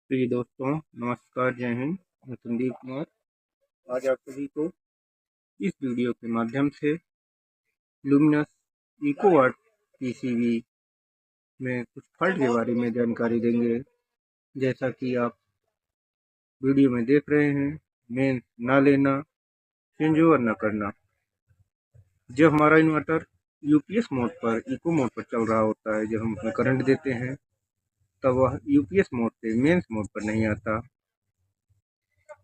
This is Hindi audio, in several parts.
प्रिय दोस्तों, नमस्कार, जय हिंद। मैं संदीप कुमार आज आप सभी को इस वीडियो के माध्यम से लुमिनस इकोवाट पीसीबी में कुछ फॉल्ट के बारे में जानकारी देंगे। जैसा कि आप वीडियो में देख रहे हैं, मेंस ना लेना, चेंज ओवर न करना। जब हमारा इन्वर्टर यूपीएस मोड पर, इको मोड पर चल रहा होता है, जब हम उसमें करंट देते हैं तब वह यूपीएस मोड से मेंस मोड पर नहीं आता,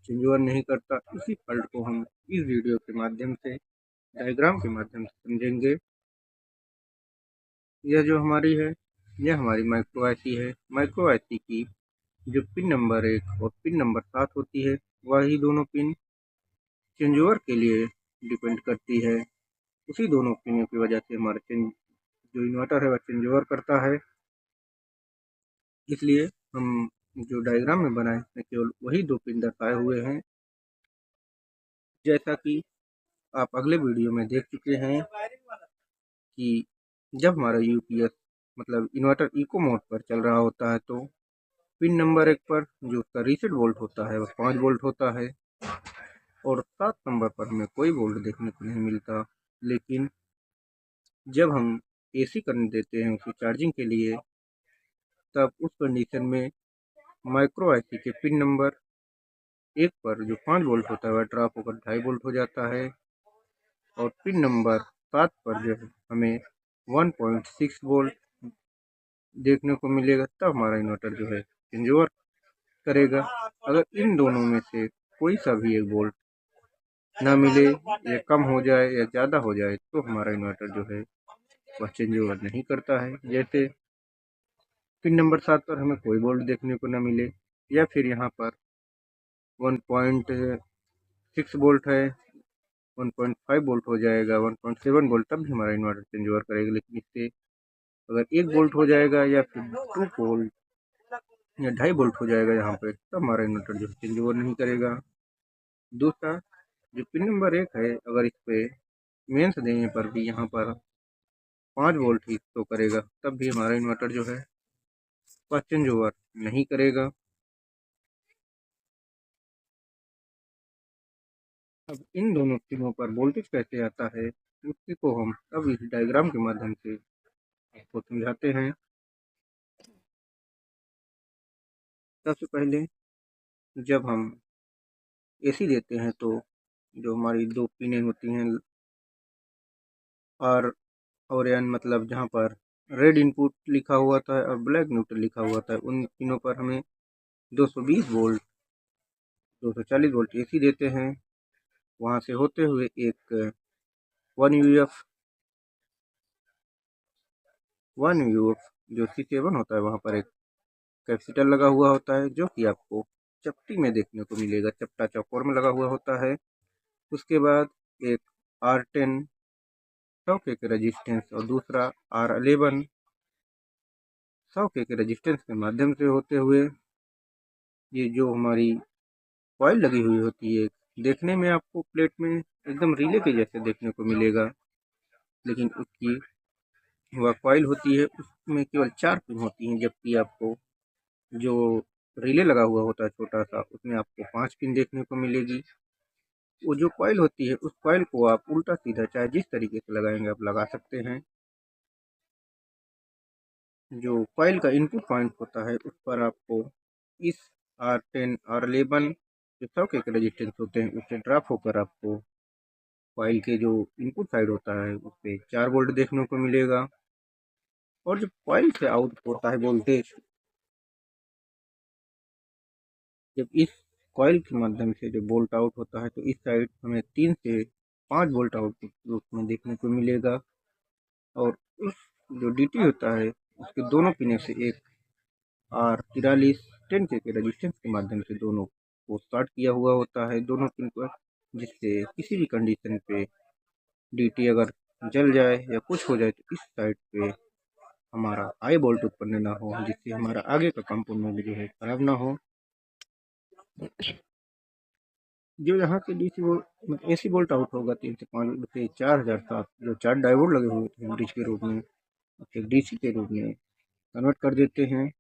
चेंज ओवर नहीं करता। इसी फॉल्ट को हम इस वीडियो के माध्यम से, डायग्राम के माध्यम से समझेंगे। यह जो हमारी है, यह हमारी माइक्रो आईसी है। माइक्रो आईसी की जो पिन नंबर 1 और पिन नंबर 7 होती है, वही दोनों पिन चेंज ओवर के लिए डिपेंड करती है। उसी दोनों पिनों की वजह से हमारा जो इन्वर्टर है वह चेंज ओवर करता है। इसलिए हम जो डायग्राम में बनाए हैं केवल वही दो पिन दर्शाए हुए हैं। जैसा कि आप अगले वीडियो में देख चुके हैं कि जब हमारा यूपीएस मतलब इन्वर्टर इको मोड पर चल रहा होता है तो पिन नंबर 1 पर जो उसका रीसेट वोल्ट होता है वह 5 वोल्ट होता है और 7 नंबर पर हमें कोई वोल्ट देखने को नहीं मिलता। लेकिन जब हम एसी करंट देते हैं उसे चार्जिंग के लिए, तब उस कंडीशन में माइक्रो आईसी के पिन नंबर 1 पर जो 5 वोल्ट होता है वह ड्रॉप होकर 2.5 वोल्ट हो जाता है और पिन नंबर 7 पर जो है हमें 1.6 वोल्ट देखने को मिलेगा। तब हमारा इन्वर्टर जो है चेंज ओवर करेगा। अगर इन दोनों में से कोई सा भी एक वोल्ट ना मिले या कम हो जाए या ज़्यादा हो जाए तो हमारा इन्वर्टर जो है वह चेंज ओवर नहीं करता है। जैसे पिन नंबर 7 पर हमें कोई वोल्ट देखने को ना मिले या फिर यहाँ पर 1.6 वोल्ट है, 1.5 वोल्ट हो जाएगा, 1.7 वोल्ट, तब भी हमारा इन्वर्टर चेंज ओवर करेगा। लेकिन इससे अगर 1 वोल्ट हो जाएगा या फिर 2 वोल्ट या 2.5 वोल्ट हो जाएगा यहाँ पे, तब हमारा इन्वर्टर जो चेंज ओवर नहीं करेगा। दूसरा, जो पिन नंबर 1 है, अगर इस पे मेंस देने पर भी यहाँ पर 5 वोल्ट ही शो करेगा, तब भी हमारा इन्वर्टर जो है वह चेंज ओवर नहीं करेगा। अब इन दोनों पिनों पर वोल्टेज कैसे आता है उसी को हम अब इस डायग्राम के माध्यम से आपको समझाते हैं। सबसे पहले जब हम एसी देते हैं तो जो हमारी दो पिनें होती हैं, और एन मतलब जहाँ पर रेड इनपुट लिखा हुआ था और ब्लैक न्यूट्रल लिखा हुआ था, उन पिनों पर हमें 220 वोल्ट 240 वोल्ट एसी देते हैं। वहाँ से होते हुए एक 1 यूएफ जो C7 होता है, वहाँ पर एक कैपेसिटर लगा हुआ होता है जो कि आपको चपटी में देखने को मिलेगा, चपटा चौकोर में लगा हुआ होता है। उसके बाद एक R10 100 के रेजिस्टेंस और दूसरा R11 100 के रेजिस्टेंस के माध्यम से होते हुए ये जो हमारी कॉइल लगी हुई होती है, देखने में आपको प्लेट में एकदम रिले के जैसे देखने को मिलेगा, लेकिन उसकी वह कॉइल होती है उसमें केवल 4 पिन होती हैं, जबकि आपको जो रिले लगा हुआ होता है छोटा सा, उसमें आपको 5 पिन देखने को मिलेगी। वो जो कॉइल होती है उस कॉइल को आप उल्टा सीधा चाहे जिस तरीके से लगाएंगे आप लगा सकते हैं। जो कॉइल का इनपुट पॉइंट होता है उस पर आपको इस R10 R11 जो 100 के रेजिस्टेंस होते हैं उससे ड्रॉप होकर आपको कॉइल के जो इनपुट साइड होता है उस पर 4 वोल्ट देखने को मिलेगा। और जो कॉइल से आउट होता है वोल्टेज, जब इस कॉइल के माध्यम से जो वोल्ट आउट होता है तो इस साइड हमें 3 से 5 वोल्ट आउटपुट रूप में देखने को मिलेगा। और उस जो डीटी होता है उसके दोनों पिने से एक R43 10 के रेजिस्टेंस के माध्यम से दोनों को शॉर्ट किया हुआ होता है, दोनों पिन पर, जिससे किसी भी कंडीशन पे डीटी अगर जल जाए या कुछ हो जाए तो इस साइड पे हमारा हाई वोल्ट उत्पन्न ना हो, जिससे हमारा आगे का कंपोनेंट जो है खराब ना हो। जो यहाँ से DC volt AC volt out होगा 3 से 5 से 4007, जो 4 डायोड लगे हुए थे ब्रिज के रूप में, एक डीसी के रूप में कन्वर्ट कर देते हैं।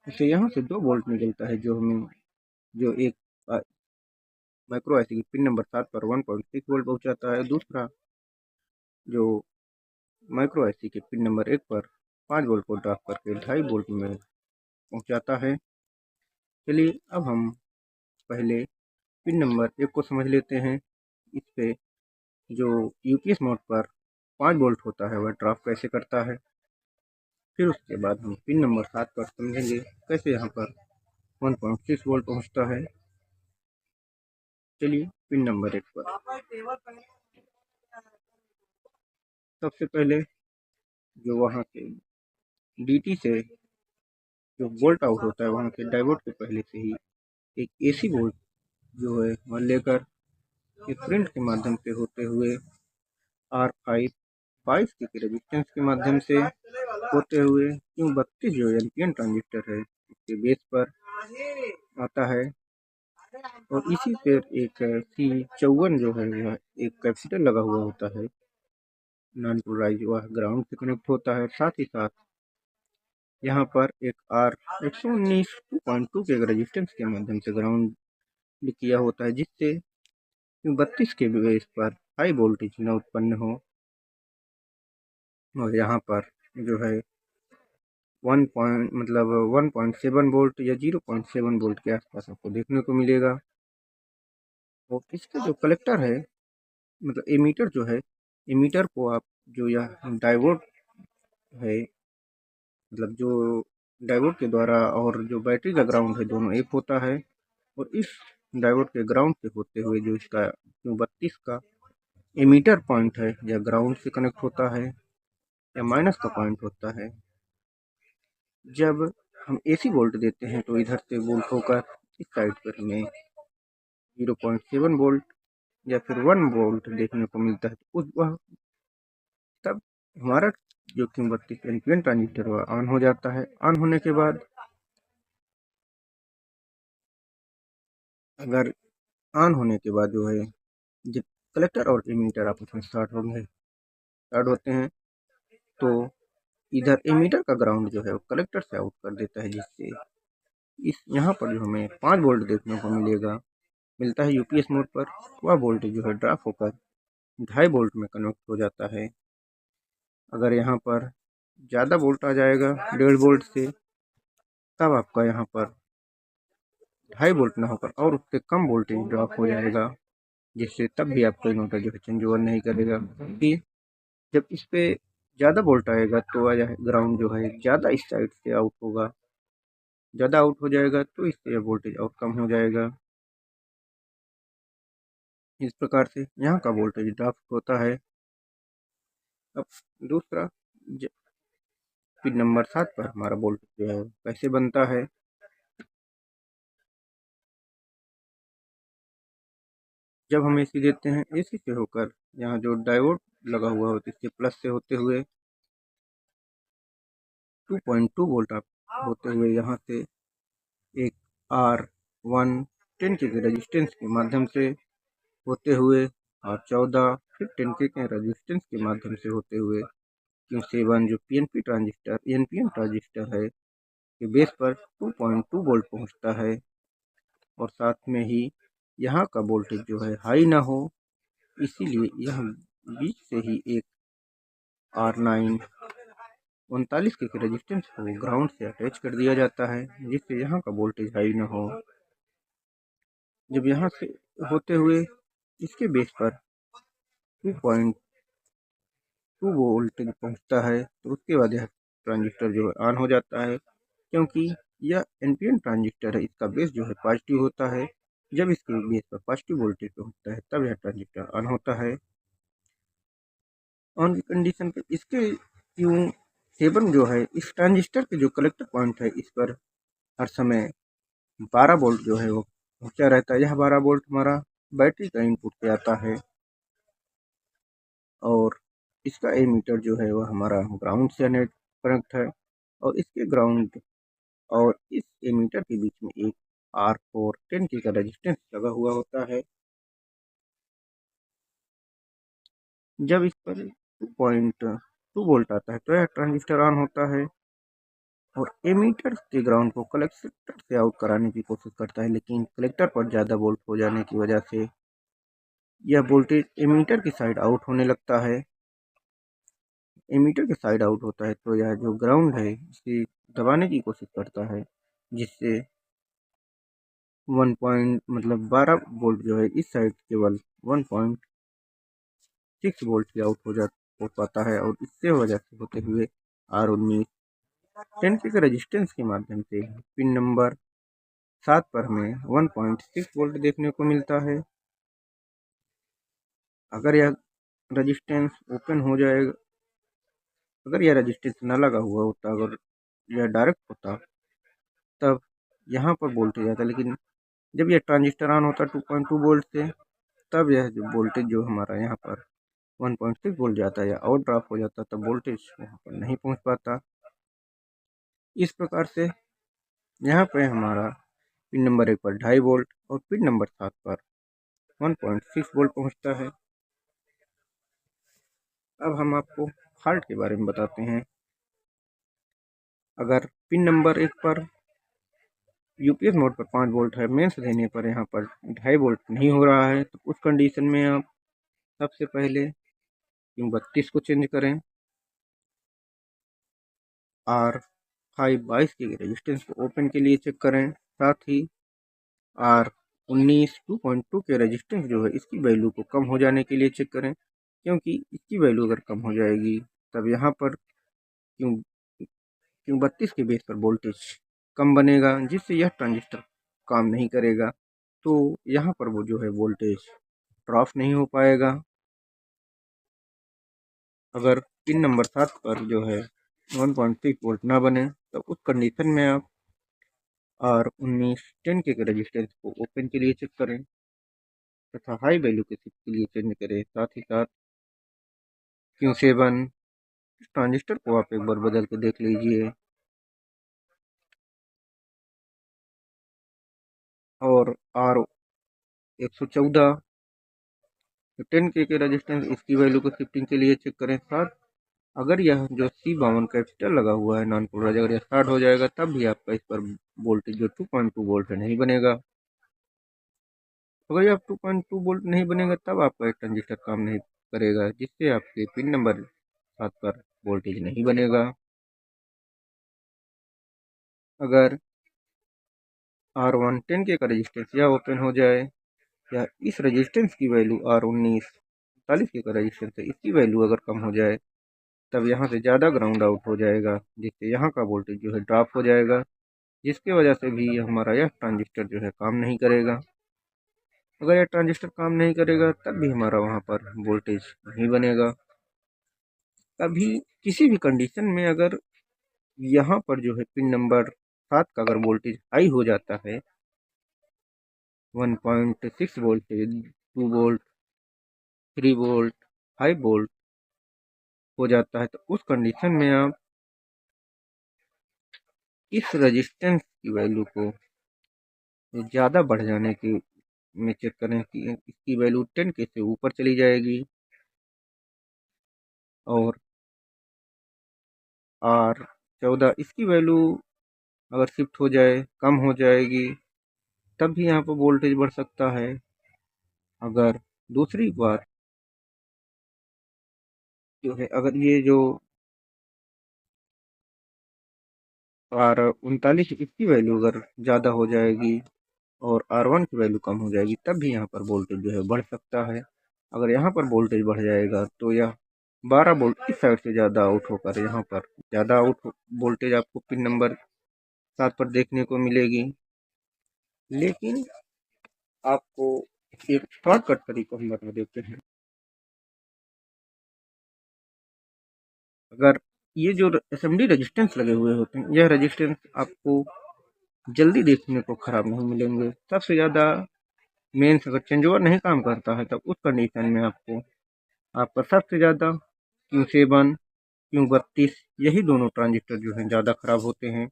इससे यहाँ से 2 वोल्ट निकलता है, जो एक माइक्रो आईसी की पिन नंबर 7 पर 1.6 वोल्ट पहुँचाता है। दूसरा जो माइक्रो आईसी के पिन नंबर 1 पर 5 वोल्ट को ड्रॉप करके 2.5 वोल्ट में पहुँचाता है। चलिए अब हम पहले पिन नंबर 1 को समझ लेते हैं। इस पे जो यूपीएस मोड पर 5 वोल्ट होता है वह ड्रॉप कैसे करता है। फिर उसके बाद हम पिन नंबर 7 पर समझेंगे कैसे यहाँ पर 1.6 वोल्ट पहुँचता है। चलिए पिन नंबर 1 पर सबसे पहले जो वहाँ के डीटी से जो वोल्ट आउट होता है, वहाँ के डायोड के पहले से ही एक एसी वोल्ट जो है वह लेकर एक करंट के माध्यम से होते हुए R5 22 के रेजिस्टेंस के माध्यम से होते हुए Q32 जो एनपीएन ट्रांजिस्टर है उसके बेस पर आता है। और इसी पर एक C54 जो है वह एक कैपेसिटर लगा हुआ होता है नॉन पोलराइज, वह ग्राउंड से कनेक्ट होता है। साथ ही साथ यहाँ पर एक R119 2.2 के रेजिस्टेंस के माध्यम से ग्राउंड किया होता है, जिससे 32 के बेस पर हाई वोल्टेज न उत्पन्न हो। और यहाँ पर जो है 1.7 वोल्ट या 0.7 वोल्ट के आसपास आपको देखने को मिलेगा। और इसका जो कलेक्टर है मतलब एमीटर जो है, एमीटर को आप जो यह डायोड है मतलब जो डायोड के द्वारा और जो बैटरी का ग्राउंड है दोनों एक होता है। और इस डायोड के ग्राउंड से होते हुए जो इसका 32 का एमीटर पॉइंट है या ग्राउंड से कनेक्ट होता है या माइनस का पॉइंट होता है। जब हम एसी वोल्ट देते हैं तो इधर से वोल्ट होकर इस साइड पर हमें 0.7 वोल्ट या फिर 1 वोल्ट देखने को मिलता है। तो वह तब हमारा जो Q32 एनपीएन ट्रांजिस्टर वह ऑन हो जाता है। ऑन होने के बाद अगर ऑन होने के बाद जो है जब कलेक्टर और एमीटर आपस में स्टार्ट होते हैं तो इधर एमीटर का ग्राउंड जो है वो कलेक्टर से आउट कर देता है, जिससे इस यहाँ पर जो हमें 5 वोल्ट देखने को मिलता है यूपीएस मोड पर, वह वोल्टेज जो है ड्रॉप होकर 2.5 वोल्ट में कन्वर्ट हो जाता है। अगर यहाँ पर ज़्यादा वोल्ट आ जाएगा 1.5 वोल्ट से, तब आपका यहाँ पर 2.5 वोल्ट ना होकर और उससे कम वोल्टेज ड्रॉप हो जाएगा, जिससे तब भी आपका इन्वर्टर जो है चेंज ओवर नहीं करेगा। क्योंकि जब इस पे ज़्यादा वोल्ट आएगा तो ग्राउंड जो है ज़्यादा इस साइड से आउट होगा, ज़्यादा आउट हो जाएगा तो इससे वोल्टेज और कम हो जाएगा। इस प्रकार से यहाँ का वोल्टेज ड्रॉप होता है। अब दूसरा पिन नंबर 7 पर हमारा वोल्टेज जो है कैसे बनता है। जब हम एसी देते हैं, एसी से होकर यहाँ जो डायोड लगा हुआ होता है इसके प्लस से होते हुए 2.2 वोल्ट आप होते हुए यहाँ से एक R110 के रेजिस्टेंस के माध्यम से होते हुए R14 फिर 10 के रेजिस्टेंस के माध्यम से होते हुए Q7 जो एनपीएन ट्रांजिस्टर है के बेस पर 2.2 वोल्ट पहुँचता है। और साथ में ही यहाँ का वोल्टेज जो है हाई ना हो, इसीलिए यह बीच से ही एक R9 39 के रेजिस्टेंस को ग्राउंड से अटैच कर दिया जाता है, जिससे यहाँ का वोल्टेज हाई ना हो। जब यहाँ से होते हुए इसके बेस पर 2.2 वोल्टेज पहुँचता है तो उसके बाद यह ट्रांजिस्टर जो है ऑन हो जाता है। क्योंकि यह एनपीएन ट्रांजिस्टर है, इसका बेस जो है पॉजिटिव होता है। जब इसके बेस पर पॉजिटिव वोल्टेज पहुँचता है तब यह ट्रांजिस्टर ऑन होता है। ऑन की कंडीशन पे इसके Q7 जो है इस ट्रांजिस्टर के जो कलेक्टर पॉइंट है इस पर हर समय 12 वोल्ट जो है वो पहुँचा रहता है। यह 12 वोल्ट हमारा बैटरी का इनपुट पे आता है। और इसका एमीटर जो है वह हमारा ग्राउंड से कनेक्ट है। और इसके ग्राउंड और इस एमीटर के बीच में एक R410 का रेजिस्टेंस लगा हुआ होता है। जब इस पर 2.2 वोल्ट आता है तो यह ट्रांजिस्टर ऑन होता है। और एमीटर के ग्राउंड को कलेक्टर से आउट कराने की कोशिश करता है, लेकिन कलेक्टर पर ज़्यादा वोल्ट हो जाने की वजह से यह वोल्टेज एमीटर की साइड आउट होने लगता है। एमीटर के साइड आउट होता है तो यह जो ग्राउंड है इसे दबाने की कोशिश करता है, जिससे 1 पॉइंट मतलब 12 वोल्ट जो है इस साइड केवल 1.6 वोल्ट ही आउट हो पाता है, और इससे वजह से होते हुए R19 10 के रेजिस्टेंस के माध्यम से पिन नंबर 7 पर हमें 1.6 वोल्ट देखने को मिलता है। अगर यह रजिस्टेंस ओपन हो जाएगा, अगर यह रजिस्टेंस न लगा हुआ होता, अगर यह डायरेक्ट होता, तब यहाँ पर वोल्टेज आता, लेकिन जब यह ट्रांजिस्टर ऑन होता 2.2 वोल्ट से, तब यह जो वोल्टेज जो हमारा यहाँ पर 1.6 वोल्ट जाता है या और ड्रॉप हो जाता, तब वोल्टेज यहाँ पर नहीं पहुँच पाता। इस प्रकार से यहाँ पे हमारा पिन नंबर 1 पर 2.5 वोल्ट और पिन नंबर 7 पर 1.6 वोल्ट पहुँचता है। अब हम आपको फॉल्ट के बारे में बताते हैं। अगर पिन नंबर 1 पर यूपीएस मोड पर 5 वोल्ट है, मेंस देने पर यहाँ पर 2.5 वोल्ट नहीं हो रहा है, तो उस कंडीशन में आप सबसे पहले पिन 32 को चेंज करें, R5 22 के रेजिस्टेंस को ओपन के लिए चेक करें, साथ ही R19 2.2 के रेजिस्टेंस जो है इसकी वैल्यू को कम हो जाने के लिए चेक करें, क्योंकि इसकी वैल्यू अगर कम हो जाएगी तब यहाँ पर क्यों क्यों 32 के बेस पर वोल्टेज कम बनेगा, जिससे यह ट्रांजिस्टर काम नहीं करेगा, तो यहाँ पर वो जो है वोल्टेज ड्रॉप नहीं हो पाएगा। अगर पिन नंबर 7 पर जो है 1.6 वोल्ट ना बने, तो उस कंडीशन में आप R19 10 के रेजिस्टेंस को ओपन के लिए चेक करें तथा हाई वैल्यू के शिफ्ट के लिए चेंज करें। साथ ही साथ Q7 ट्रांजिस्टर को आप एक बार बदल के देख लीजिए, और R114 10 के रेजिस्टेंस इसकी वैल्यू को शिफ्टिंग के लिए चेक करें। साथ अगर यह जो C52 कैपिटल लगा हुआ है नॉन पोलराइज, अगर यह स्टार्ट हो जाएगा तब भी आपका इस पर वोल्टेज जो 2.2 वोल्ट है नहीं बनेगा। अगर यह 2.2 वोल्ट नहीं बनेगा तब आपका एक ट्रांजिस्टर काम नहीं करेगा, जिससे आपके पिन नंबर 7 पर वोल्टेज नहीं बनेगा। अगर R110 के का रेजिस्टेंस या ओपन हो जाए, या इस रेजिस्टेंस की वैल्यू R19 45 के का रेजिस्टेंस है इसकी वैल्यू अगर कम हो जाए, तब यहाँ से ज़्यादा ग्राउंड आउट हो जाएगा, जिससे यहाँ का वोल्टेज जो है ड्रॉप हो जाएगा, जिसकी वजह से भी हमारा यह ट्रांजिस्टर जो है काम नहीं करेगा। अगर यह ट्रांजिस्टर काम नहीं करेगा तब भी हमारा वहाँ पर वोल्टेज नहीं बनेगा। कभी किसी भी कंडीशन में अगर यहाँ पर जो है पिन नंबर 7 का अगर वोल्टेज हाई हो जाता है, 1.6 वोल्ट से 2 वोल्ट 3 वोल्ट 5 वोल्ट हो जाता है, तो उस कंडीशन में आप इस रेजिस्टेंस की वैल्यू को ज़्यादा बढ़ जाने की में चेक करें कि इसकी वैल्यू 10 के से ऊपर चली जाएगी, और R14 इसकी वैल्यू अगर शिफ्ट हो जाए, कम हो जाएगी, तब भी यहाँ पर वोल्टेज बढ़ सकता है। अगर दूसरी बात जो है, अगर ये जो R39 इसकी वैल्यू अगर ज़्यादा हो जाएगी और R1 की वैल्यू कम हो जाएगी, तब भी यहाँ पर वोल्टेज जो है बढ़ सकता है। अगर यहाँ पर वोल्टेज बढ़ जाएगा तो यह 12 वोल्ट इस साइड से ज़्यादा आउट होकर यहाँ पर ज़्यादा वोल्टेज आपको पिन नंबर 7 पर देखने को मिलेगी। लेकिन आपको एक शॉर्टकट तरीका हम बता देते हैं। अगर ये जो एसएमडी रेजिस्टेंस लगे हुए होते हैं, यह रेजिस्टेंस आपको जल्दी देखने को ख़राब नहीं मिलेंगे। सबसे ज़्यादा मेंस अगर चेंज ओवर नहीं काम करता है, तब उस कंडीशन में आपका सबसे ज़्यादा Q7 Q32 यही दोनों ट्रांजिस्टर जो हैं ज़्यादा ख़राब होते हैं।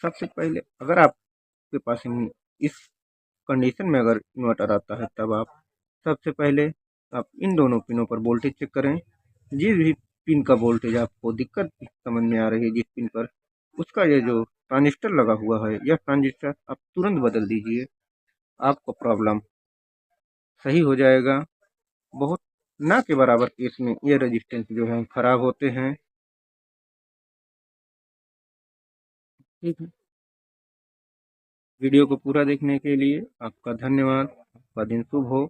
सबसे पहले अगर आपके पास इस कंडीशन में अगर इन्वर्टर आता है, तब आप सबसे पहले आप इन दोनों पिनों पर वोल्टेज चेक करें। जिस भी पिन का वोल्टेज आपको दिक्कत समझ में आ रही है, जिस पिन पर उसका ये जो ट्रांजिस्टर लगा हुआ है, यह ट्रांजिस्टर आप तुरंत बदल दीजिए, आपको प्रॉब्लम सही हो जाएगा। बहुत ना के बराबर केस में ये रेजिस्टेंस जो है खराब होते हैं। ठीक है, वीडियो को पूरा देखने के लिए आपका धन्यवाद। आपका दिन शुभ हो।